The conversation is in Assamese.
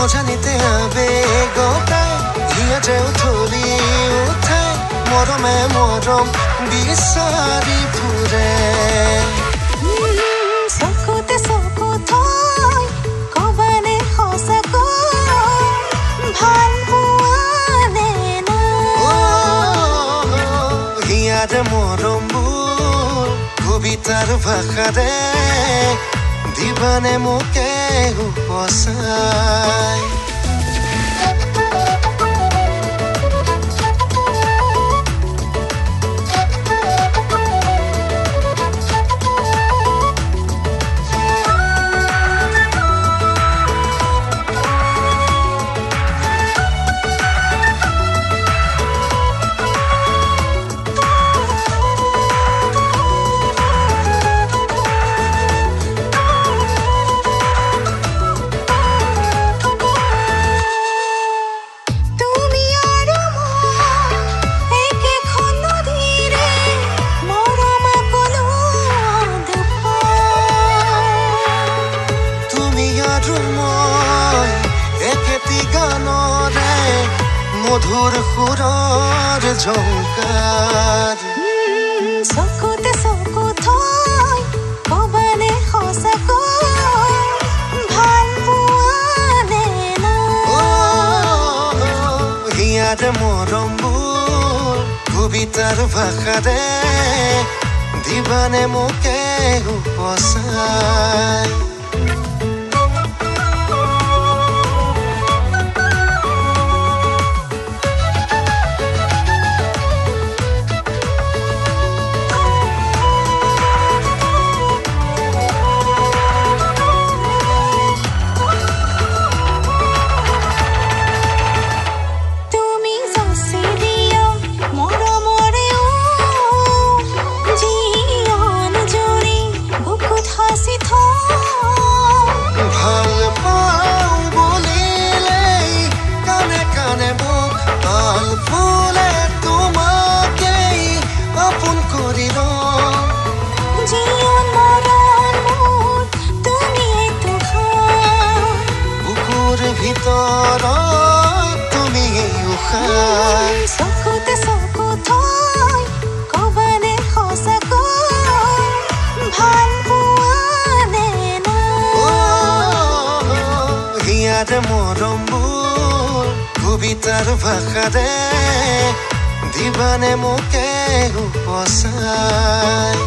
অজানিতে আবেগতাই হিয়াতে উঠলি উঠাই মৰমে মৰম বিচাৰি ফুৰে চকুতে চকু থৈ কবানে সঁচাকৈ ভাল পোৱানে না হিয়াতে মৰমবোৰ কবিতাৰ ভাষাৰে দিবানে মোকে উপচাই মধুৰ সুৰৰ ঝংকাৰ চকুতে চকু থৈ কবানে সঁচাকৈ ভাল পোৱানে না হিয়াতে মৰমবোৰ কবিতাৰ ভাষাৰে দিবানে মোকে উপচাই তুমি চকুতে চকু থৈ কবানে সঁচাকৈ ভাল পোৱানে না হিয়াতে মৰমবোৰ কবিতাৰ ভাষাৰে দিবানে মোকে উপচাই